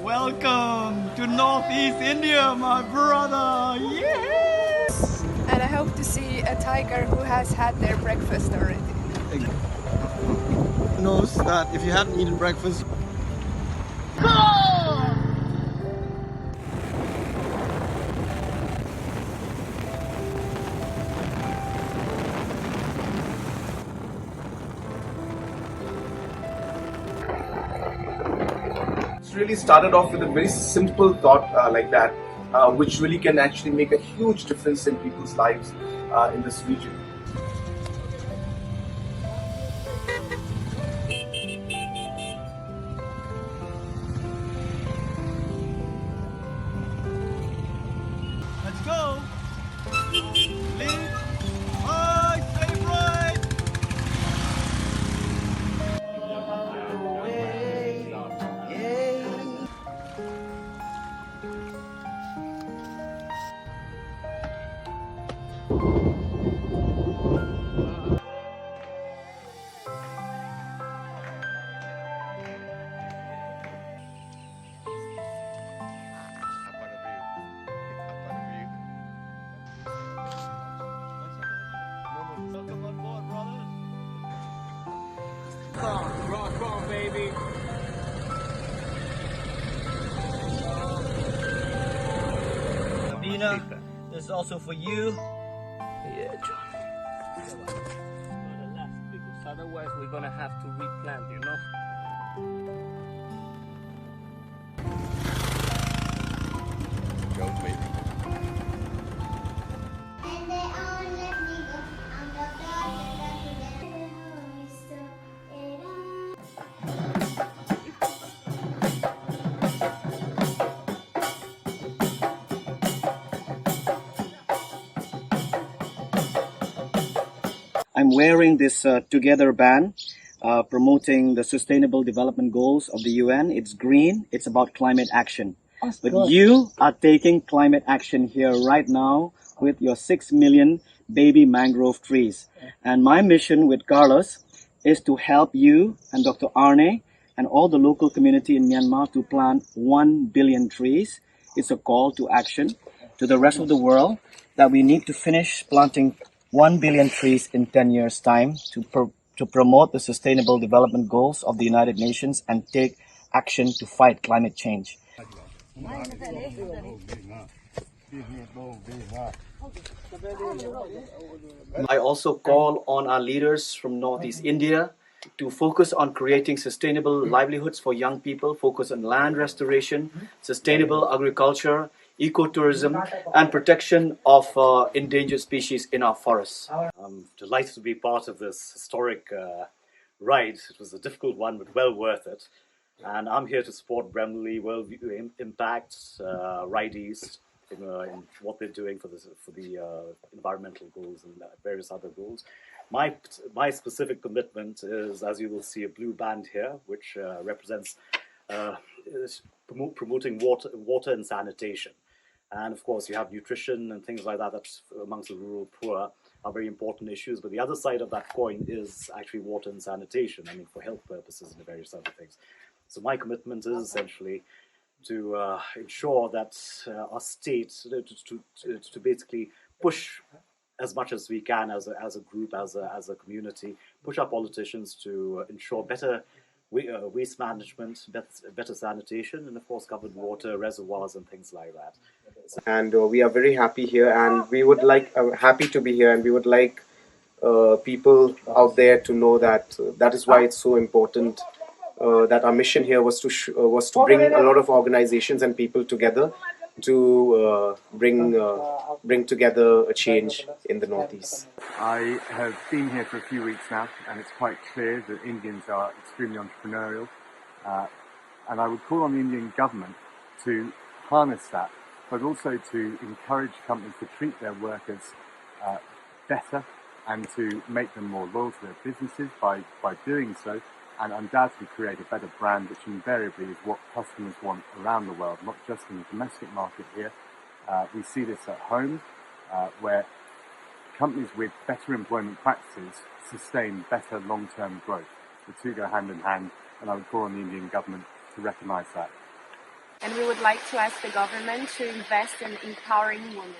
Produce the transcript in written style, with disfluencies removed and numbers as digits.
Welcome to Northeast India, my brother! Yes! And I hope to see a tiger who has had their breakfast already. Knows that if you haven't eaten breakfast, It's really started off with a very simple thought like that, which really can actually make a huge difference in people's lives in this region. let's go! Lead, right, stay right! Welcome on board, brother. Rock on, baby. Dina, this is also for you. Yeah, John. For the last, because otherwise we're gonna have to replant, you know? Go, baby. I'm wearing this Together band promoting the Sustainable Development Goals of the UN. It's green, it's about climate action. But you are taking climate action here right now with your 6 million baby mangrove trees. And my mission with Carlos is to help you and Dr. Arne and all the local community in Myanmar to plant 1 billion trees. It's a call to action to the rest of the world that we need to finish planting 1 billion trees in 10 years' time to promote the Sustainable Development Goals of the United Nations and take action to fight climate change. I also call on our leaders from Northeast India to focus on creating sustainable livelihoods for young people, focus on land restoration, sustainable agriculture, ecotourism, and protection of endangered species in our forests. I'm delighted to be part of this historic ride. It was a difficult one, but well worth it. And I'm here to support Bremley Worldview Impact, Ride East, in what they're doing for the environmental goals and various other goals. My specific commitment is, as you will see, a blue band here, which represents promoting water and sanitation. And of course, you have nutrition and things like that. That's amongst the rural poor are very important issues. But the other side of that coin is actually water and sanitation. I mean, for health purposes and various other things. So my commitment is essentially to ensure that our state to basically push as much as we can as a group, as a community, push our politicians to ensure better waste management, better sanitation, and of course covered water, reservoirs, and things like that. And we are very happy here, and we would like happy to be here, and we would like people out there to know that that is why it's so important that our mission here was to bring a lot of organizations and people together to bring together a change in the Northeast. I have been here for a few weeks now, and it's quite clear that Indians are extremely entrepreneurial, and I would call on the Indian government to harness that, but also to encourage companies to treat their workers better and to make them more loyal to their businesses by doing so, and undoubtedly create a better brand, which invariably is what customers want around the world, not just in the domestic market here. We see this at home, where companies with better employment practices sustain better long-term growth. The two go hand in hand, and I would call on the Indian government to recognise that. And we would like to ask the government to invest in empowering women.